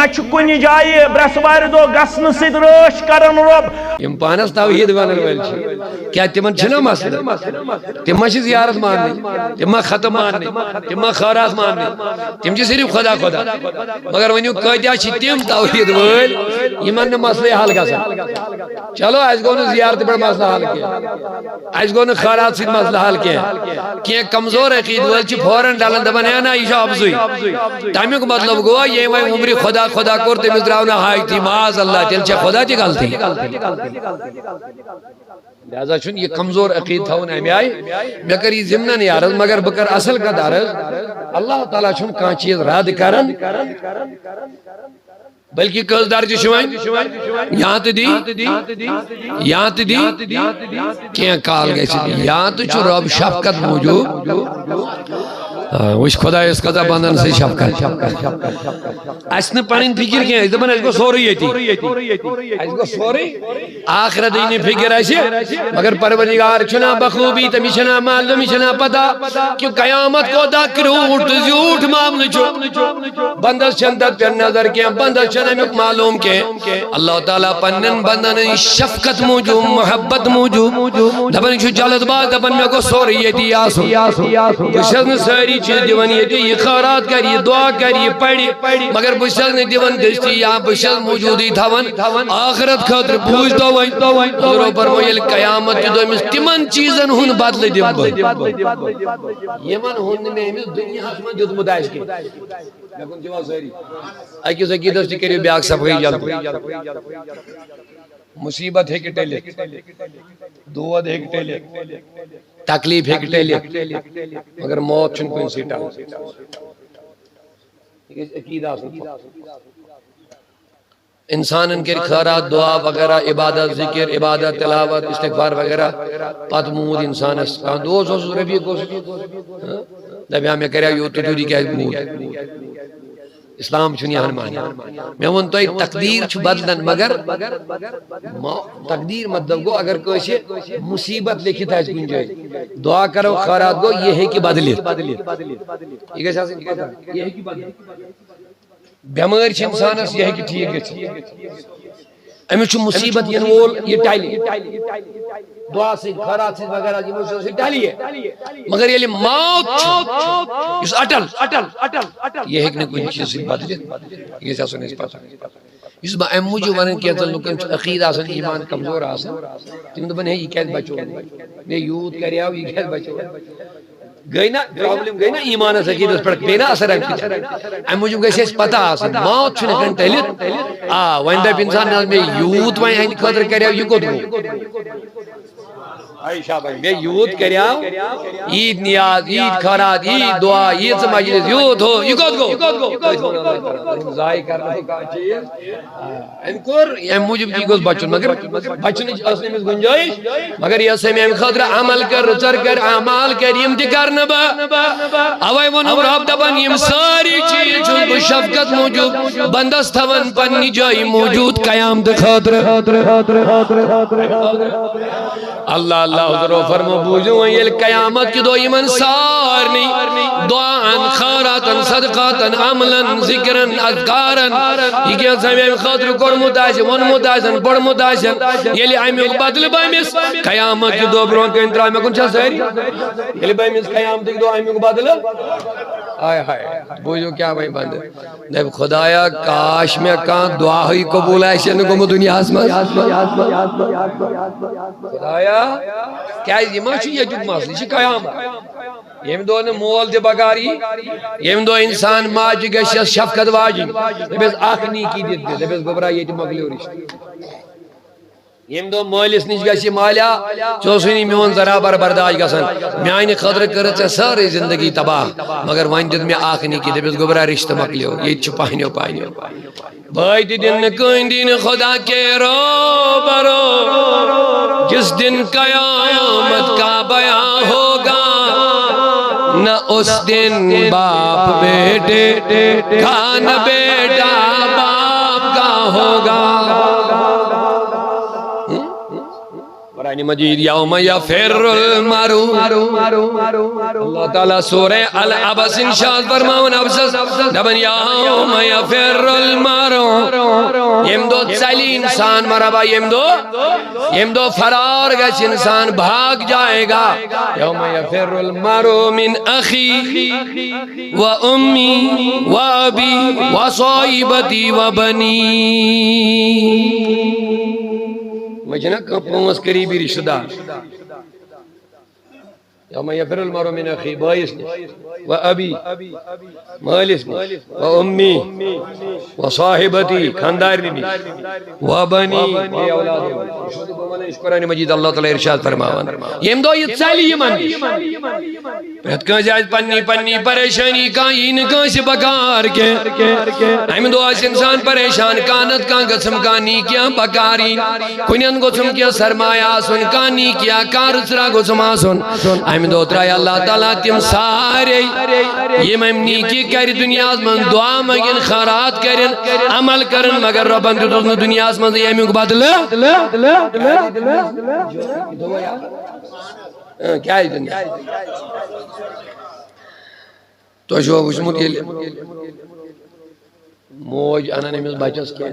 نچ کنی جائے برسوار دو گسن سید رٲچھ کرن رب یم پانس توحید ونن ول کیا تمن چھنا مسئلہ تم چھ زیارت ماننی تم ختم ماننی تم خیرات ماننی تم چھ صرف خدا خدا مگر ونیو کتیا چھ تم توحید ول یمن مسئلہ حل گژھان چلو اس گو زیارت پر مسئلہ حل کیا اس گو خیرات سید مسئلہ حل کیا کمزور عقید ول چھ فوراً ڈالن دپان ہے نا یہ افزوئی تمیک مطلب گوا یہ وۄنۍ عمری خدا خدا کور تمس درٛاو نہٕ ہاے تھی معاذ اللہ تیٚلہِ چھےٚ خدا تہِ غلطی لہذا چھُنہٕ یہ کمزور عقید تھاوُن امہِ آیہِ مےٚ کٔر یہِ ضمنن یارز مگر بہٕ کر اصل کتھ عرض اللہ تعالیٰ چھُنہٕ کانٛہہ چیٖز رد کران بلکہ کس درجہ شوائن یہاں تو دی یہاں تو دی کیا کال گئی سی یہاں تو چھو رب شفقت موجود وش خدا اس قضا بندن سے شفقت اسن پنن فکر کیا اس دپان اس کو سوری یتی اس کو سوری آخرت دینی فکر ایسی مگر پروردگار چھنا بخوبی تمی چھنا معلومی چھنا پتا کیوں قیامت کو دا کروٹ زیوٹ معامل چھو بندس چھندت پر نظر کیا بندس چھنا میں معلوم کہ اللہ تعالیٰ پنن بندن شفقت موجود محبت موجود دپان چھو جلد باز دپان میں کو سوری یتی آسو بشن ساری چیز دیوان یہ خیرات کر یہ دعا کر یہ پڑھی مگر بشن نے دیوان دشتی یا بشن موجودی تھاون آخرت خاطر پوچھ دو حضور فرمائے قیامت دو مس تمن چیزن ہن بدل دیم یمن ہن میں مس دنیا من جد مداش کے لگن جواب ساری اکی سکی دستی کری بیاک صفحی جلد مصیبت ہے کہ ٹیلے دعا ہے کہ ٹیلے تکلیف ہے کہ ٹیلے مگر موت چھن کوئی سیٹا عقیدہ انسان ان کے خیرات دعا وغیرہ عبادت ذکر عبادت تلاوت استغفار وغیرہ پت مود انسان اس دو سو ربی کو دبیا میں کریا یو تو دی کیا مود اسلام چھنی ہن مانا میں ون تو تقدیر چھ بدلن مگر تقدیر مطلب گو اگر کوئی مصیبت لکھتا ہے کن جائے دعا کرو خیرات گو یہ ہے کہ بدلی یہ کیسا سے یہ ہے کہ بدلی بیمار چھ انسان اس یہ ہے کہ ٹھیک ہے امی چھ مصیبت ین وول یہ ٹائلی دعا سے خیرات سے وغیرہ کی مصیبت سے ٹائلی ہے مگر یہ موت اس اٹل یہ ہے کہ کوئی چیز سے بدلے یہ کیسا سنے اس پاس اس با امو جو ونن کیا تو لوکن عقیدہ آسن ایمان کمزور آسن تم دپن ہے یہ کیسے بچو میں یوت کریاو یہ کیسے بچو گئی نا پرابلم گئی نا ایمان اس عقیدت پر پینا اثر ہے مجھے گئی اس پتہ آسن موت چھنے کن ٹیلت وائندہ انسان میں یوت وائن ہین خطر کریاو یہ کو دو میں یوت کریاو عید نیاز عید خیرات عید دعا عید سے مجلس یوت ہو یہ کو ضائع کرنا کا چیز انکور یہ موجب کی گوز بچن مگر بچن اصل میں گنجائش مگر یہ سے میں خاطر عمل کر رچر کر اعمال کر یم دی کرنا با اوے ون رب دبن یم ساری چیز چون شفقت موجود بندس تھون پنی جائی موجود قیامت خاطر اللہ اللہ حضور فرمو بوجھو یہ قیامت کی دو ایمن سارنی دعاً خیراتاً صدقاتاً عملاً ذکراً اذکاراً یہ کیا سمیم خاطر کر متاشن ون متاشن پڑ متاشن یہ لی آئیمی بدل بائیمیس قیامت کی دو برون کے انترائی میں کن چاہ سہری یہ لی بائیمیس قیامت کی دو آئیمی بدل آئے ہائے بوجھو کیا بھائی بند جب خدایا کاش میں کان دعا ہوئی قبول ہے شنگو مو دنیا آسمان خدایا کیا یہ ماشی یہ جب مسئلہ یہ قیامت یم دو مول دے بگاری یم دو انسان ماج گش شفقت واجی دبس آخنی کی دیت دے دبس گبرا یہ مغلی اور یم دو مالس نش گش مالیا چوسنی میون ذرا بر برداشت گسن میانی خاطر کرت ساری زندگی تباہ مگر وان دت میں آخنی کی دبس گبرا رشتہ مکلیو یہ چھپائنیو پائنیو بھائی دن کوئی دن خدا کے رو برو جس دن قیامت کا بیان ہوگا نہ اس دن باپ بیٹے کا نہ بیٹا باپ کا ہوگا قرآن مجید یوم یفر المرء اللہ تعالیٰ سورہ العبس انشاء فرماؤن ابسس دبن یوم یفر المرء یم دو چلی انسان مرحبا یم دو فرار گچ انسان بھاگ جائے گا یوم یفر المرء من اخی و امی و ابی و صاحبتی و بنی مجھے نا پانچ قریبی رشتہ دار یوم یفر المرء من اخی بائیس نے و ابی مالس نے و امی و صاحبتی خاندار نے و بنی اولاد قرآن مجید اللہ تعالی ارشاد فرماوان یم دو یہ چلی یمن پرت کان جائز پنی پنی پریشانی کائن کانس بکار کے یم دو اس انسان پریشان کانت کان گسم کانی کیا بکاری کنین گسم کیا سرمایہ سن کانی کیا کارسرا گسم آسن یم دو ترائی اللہ تعالیٰ تم سارے یہ ممنی کی کری دنیا من دعا مگن خیرات کرن عمل کرن مگر ربن تو دنیا من یہ میں بدل کیا ہے دنیا تو شو وچمت یہ موج انا نمس بچس کیا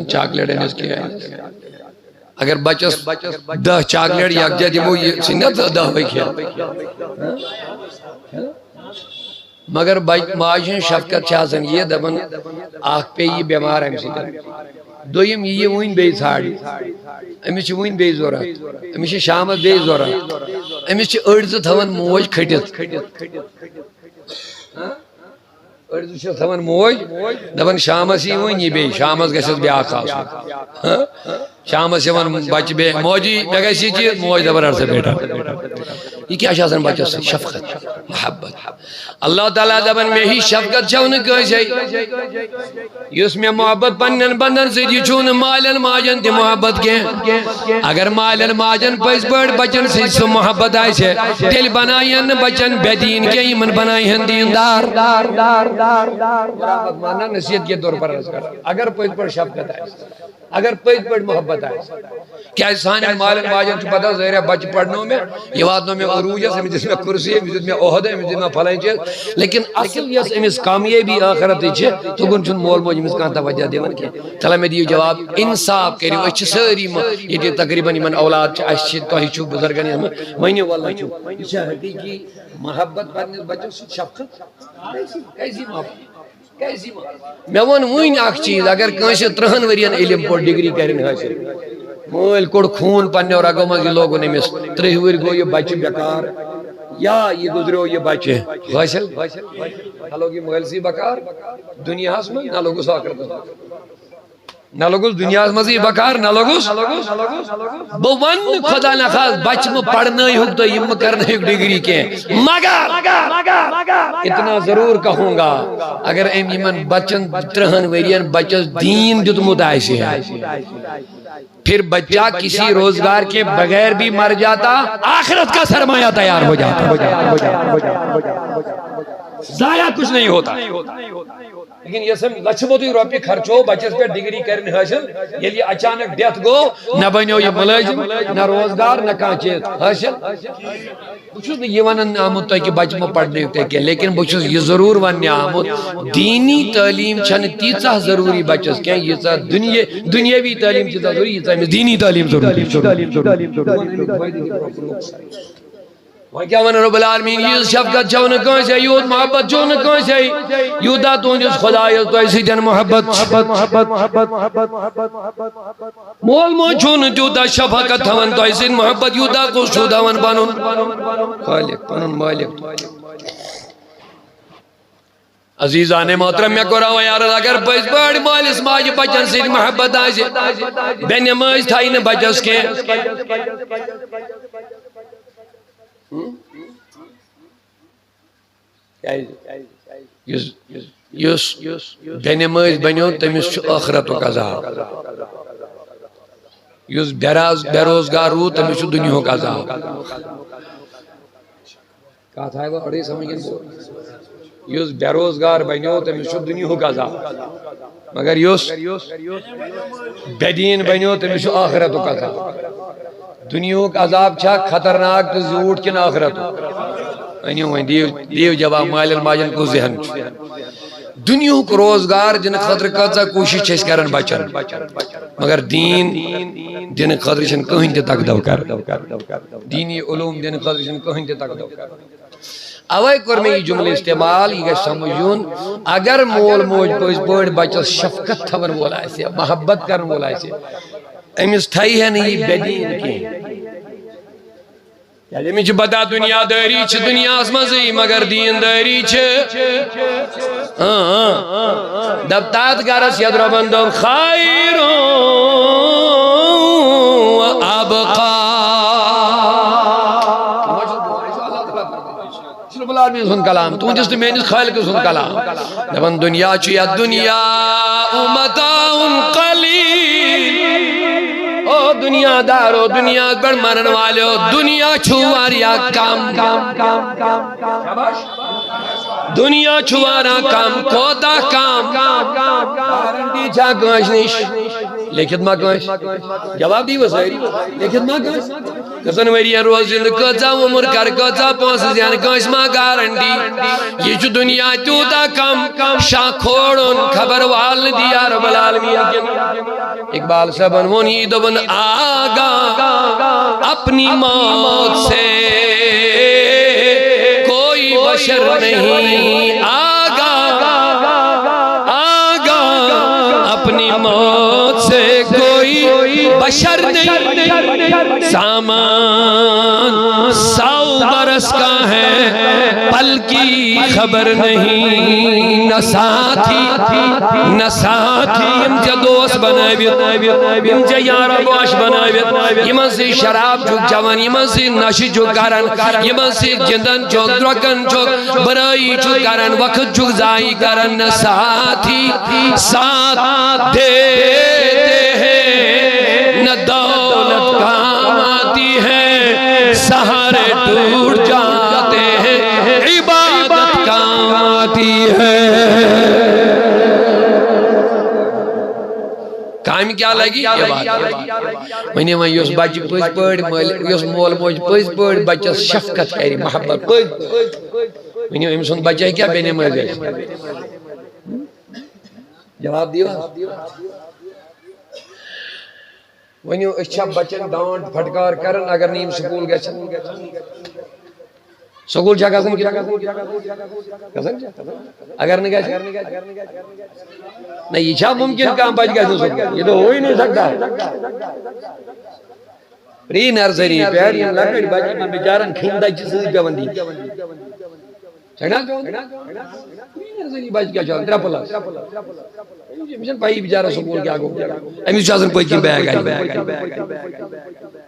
چاکلیٹ انس کیا اگر بچس 10 چاکلیٹ یک جا دیمو یہ سنت 10 ہوئی کیا مگر ماجن شفقت چاہزن یہ دبن آخ پہ یہ بیمار ہے دویم یہ وین بے ژھاڑی امس چھ وین بے ضرورت امس چھ شامس بے ضرورت امس چھ أڑز تھاون موج کھٹت أڑز چھ تھاون موج دپان شامس یہ وین یہ بے شامس گژھس بیاکھ آسُن شامس یوان بچ بے موجی مے گژھِ یہ چیز موج دپان ارسا بیٹا یہ کیا چھ آسان بچس شفقت محبت اللہ تعالیٰ دپان مے ہی شفقت چھو نہ کٲنٛسے یُس مے محبت پنن بندن سۭتۍ یہِ چھُنہٕ مالٮ۪ن ماجن تہِ محبت کینٛہہ اگر مالٮ۪ن ماجن پٔزۍ پٲٹھۍ بچن سۭتۍ سُہ محبت آسہِ تیٚلہِ بنایہن نہٕ بچن بے دیٖن کینٛہہ یِمن بنایہن دیٖندار مانا نصیحت کے طور پر اگر پٔزۍ پٲٹھۍ شفقت آسہِ اگر پٔزۍ پٲٹھۍ محبت آسہِ کیا سانٮ۪ن مالٮ۪ن ماجن چھُ پتہ ظٲہرا بچہِ پرنو مےٚ یہِ واتنو مےٚ عروٗجس أمِس دِژ مےٚ کُرسی أمِس دیُت مےٚ عہدٕ أمِس دیُت مےٚ فلٲنۍ چیٖز لیکن اصل یۄس أمِس کامیٲبی ٲخرتٕچ چھِ تُکُن چھُنہٕ مول موج أمِس کانٛہہ توجہ دِوان کینٛہہ چلا مےٚ دِیِو جواب انصاف کٔرِو أسۍ چھِ سٲری ییٚتہِ تقریٖبن یِمن اولاد چھِ اَسہِ چھِ تۄہہِ چھُو بُزرگن منٛز ؤنِو واللہ چھُ یہِ چھا حقیٖقی محبت پننِس بچس سۭتۍ شفقت کیسی محبت مے وون وٕنۍ اکھ چیٖز اگر کٲنٛسہِ 30 ؤرین علم پوٚر ڈگری کرن حٲصِل مٲلۍ کوٚڑ خوٗن پننیو رگو منٛز یہِ لوگُن أمِس 30 ؤری گوٚو یہِ بچہِ بیکار یا یہ گزریو یہ بچے حاصل نہ لوگ یہ مغلسی بکار دنیا میں نہ لوگس آخرت نہ لوگس دنیا مزی بکار نہ لوگس بو ون خدا نہ خاص بچ میں پڑھنا ہی ہوگ تو یم کرنا ہی ڈگری کے مگر اتنا ضرور کہوں گا اگر ایم یمن بچن 30 ورین بچس دین دیتمت آسہِ پھر بچہ کسی روزگار کے بغیر بھی مر جاتا آخرت کا سرمایہ تیار ہو جاتا ضائع کچھ نہیں ہوتا لیکن یہ سب لچھبوتی روپی خرچو بچس پہ ڈگری کرنے حاصل یہ لیے اچانک ڈیتھ گو نہ بنیو یہ ملازم نہ روزگار نہ کہاں چیز حاصل بچھوز یہ ونن آمد تو کہ بچ میں پڑھنے ہوتے کہ لیکن بچھوز یہ ضرور ونن آمد دینی تعلیم چھن تیسا ضروری بچس کیا یہ دنیاوی تعلیم تیسا ضروری یہ دینی تعلیم ضروری وہ کیا ون رب العالمین یہ شفقت چھو نہ کانسے یوت محبت چھو نہ کانسے یوتا تو جس خدا تو ایسی جن محبت مول مو چھو نہ جوتا شفقت تھون تو ایسی محبت یوتا کو شودا ون بنون خالق بنون مالک عزیزان محترم میں کو رہا یار اگر پس بڑی مالس ماج بچن سے محبت آئے بے نماز تھائی نہ بچس کے یس بے نماز بنیو تمس آخرت و عذاب یس بے روزگار رو تمس دنیا کا عذاب کہا تھا وہ اڑی سمجھ یس بے روزگار بنیو تمس دنیا کا عذاب مگر یس بے دین بنیو تمس آخرت و عذاب دنیا کا عذاب چھا خطرناک تو زیوٹ کن آخرت دیو جواب مال الماجن کو ذہن دنیا کو روزگار دن خاطر کچا کوشش چھس کرن بچن مگر دین دن خاطر چھن کہیں تہ تقدو کر دینی علوم دن خاطر چھن کہیں تہ تقدو کر اوے کور میں یہ جملہ استعمال یہ سمجھون اگر مول موج پوز بڑ بچس شفقت تھون وول آسے محبت کرن وول آسے امس تھائی ہے نہیں بدین کی یعنی مجھ بتا دنیا داری چھ دنیا مزی مگر دین داری چھ دبتات گارس یدر بندم خیرون و ابقا رب العالمین سن کلام تو جس میں نے خالق سن کلام دبن دنیا چھ یا دنیا متاع قلیل او دنیا دارو دنیا بڑ مرن والے دنیا چھواریا کام دنیا چھوارا کام کوتا کام گارنٹی چھا گوش نیش لیکن ما گوش جواب دی وسائری لیکن ما گوش کسن ویرین روز زند کچا عمر کر کچا پونس زیان گوش ما گارنٹی یہ جو دنیا توتا کام شاہ کھوڑن خبر وال دیا رب العالمین اقبال صاحبن ونی دبن آگا اپنی موت سے کوئی بشر نہیں آگا اپنی موت سے کوئی بشر نہیں سامان 100 برس کا ہے پل کی خبر نہیں نہ ساتھی یم جا دوست بنائیت یم جا یارا گوش بنائیت یمن سے شراب چوک جوان یمن سے نشی چوک کرن یمن سے جندن چوک درکن چوک برائی چوک کرن وقت چوک زائی کرن نہ ساتھی ساتھ دیتے ہیں نہ دولت کام آتی ہے سہارے ٹوٹ جاتے ہیں عبادت کام آتی ہے کام کیا لگی یہ بات میں نے وہاں یوس بچی پوز پڑ یوس مول موج پوز پڑ بچہ شفقت کری محبت پوز میں نے وہاں سن بچہ کیا بینے مجھے جواب دیو ونیو اچھا بچن ڈانٹ پھٹکار کرن اگر نیم سکول گئے سکول جا گزن کیا اگر نہیں گئے نہیں یہ ممکن کام بچ گئے سکول یہ تو ہو ہی نہیں سکتا پری نرسری پیاری لکڑ بچی میں بیچارن کھندا چیز پہ بندی سکنا نرسری بچ گیا چل تیرا پلاس مشن پائی بیچارہ سکول کیا گو امیس چازن پوچھ کی بیگ آئی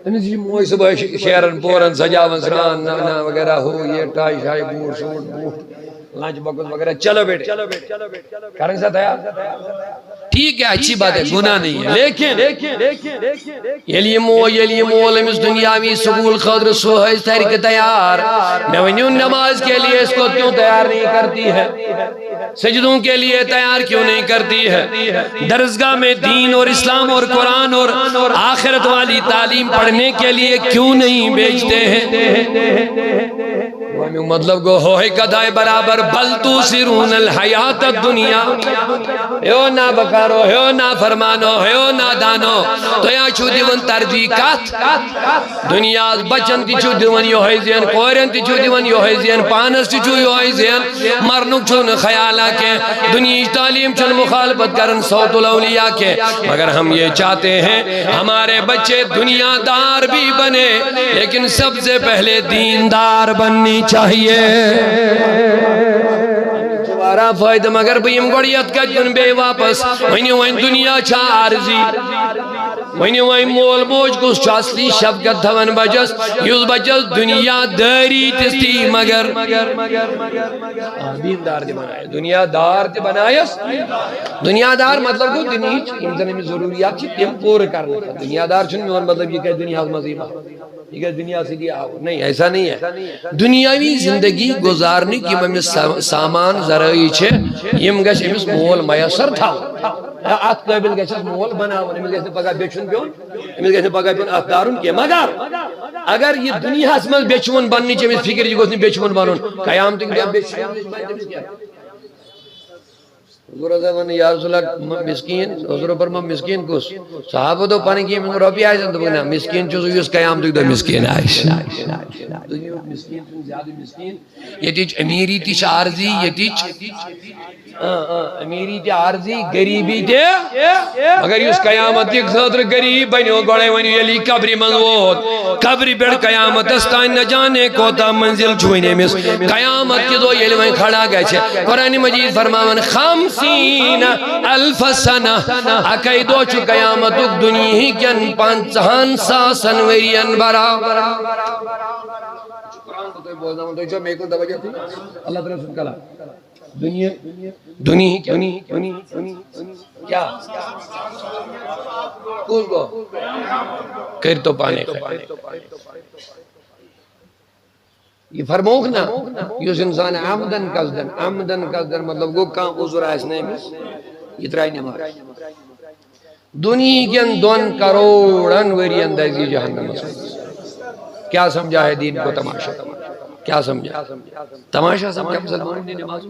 امیس موئی صبح شیرن پورن سجاون سران نانا وغیرہ ہو یہ ٹائی شائی بور شوٹ بور لانچ بکت وغیرہ چلو بیٹے کرنگ ساتھ آیا ٹھیک ہے اچھی بات ہے گناہ نہیں ہے لیکن یہ مول امیس دنیاوی سکول خدر سوہی تحریک تیار میں ونیون نماز کے لیے اس کو کیوں تیار نہیں کرتی ہے سجدوں کے لیے تیار کیوں نہیں کرتی ہے درسگاہ میں دین اور اسلام اور قرآن اور آخرت والی تعلیم پڑھنے کے لیے کیوں نہیں بیچتے ہیں مطلب گو ہوئے قدائے برابر بل تو سرون الحیات الدنیا ہیو نا بکارو ہیو نا فرمانو ہیو نا دانو تو یا چھو دیون ترجیح کات دنیا بچن تی چھو دیون یو ہے زین کورین تی چھو دیون یو ہے زین پانس تی چھو یو ہے زین مرنک چھو خیالہ کے دنیا تعلیم چھو مخالفت کرن صوت الاولیاء کے مگر ہم یہ چاہتے ہیں ہمارے بچے دنیا دار بھی بنے لیکن سب سے پہلے دیندار بننی چاہیے دوبارہ فائدہ مگر بھئیم گوڑیت کا جن بے واپس وہیں دنیا چھا عارضی وہیں مول موج کو شاسلی شفقت تھون بچس یوز بچس دنیا داری تستی مگر دیندار دی بنائے دنیا دار دی بنائیس دنیا دار مطلب کو دنیا انسان میں ضروریات چی تیم پور کرنے کا دنیا دار چھن میں مطلب یہ کہ دنیا مزیمہ یہ کہ دنیا سے دیا نہیں ایسا نہیں ہے دنیاوی زندگی گزارنے کی میں سامان ذرعی چھے یہ مگش امس مول میسر تھا آت قابل گشت مول بناون امس گشت پگا بیچون پیون امس گشت پگا پیون افدارون کے مگر اگر یہ دنیا اسمال بیچون بننی چھے امس فکر جی گوشنی بیچون بنون قیام تک دیا بیچون حضور زمان یا رسول اللہ مسکین حضور فرما مسکین کس صحابہ تو پانی کی من ربی آئیسن تو بنا مسکین چوزو یوز قیام تو مسکین آئیس دنیا مسکین تن زیادہ مسکین یہ تیچ امیری تیچ عارضی یہ تیچ امیری تی عارضی گریبی تی مگر یوز قیامت ایک خطر گریب بنیو گوڑے ونیو یلی قبری منوود قبری بیڑ قیامت استان نہ جانے کوتا منزل چھوئنے مس قیامت کی دو یلی وہیں کھڑا گئے چھے قرآن مجید فرماون خمسین الف سنہ اکی دو چھو قیامت دنیا ہی کن 500 سنورین برا قرآن تو بولنا ہوں تو جو میں کو دوجہ تھی اللہ تعالیٰ سن کلا دنیا کیا کس کو کر تو پانے یہ فرموک نا یہ انسان عمدن قصدن مطلب وہ کام عذر آسنے میں یہ ترائی نمار دنیا کے 2 کروڑن وری اندازی جہنم کیا سمجھا ہے دین کو تماشا کیا سمجھا تماشا سمجھا مسلمان نے نماز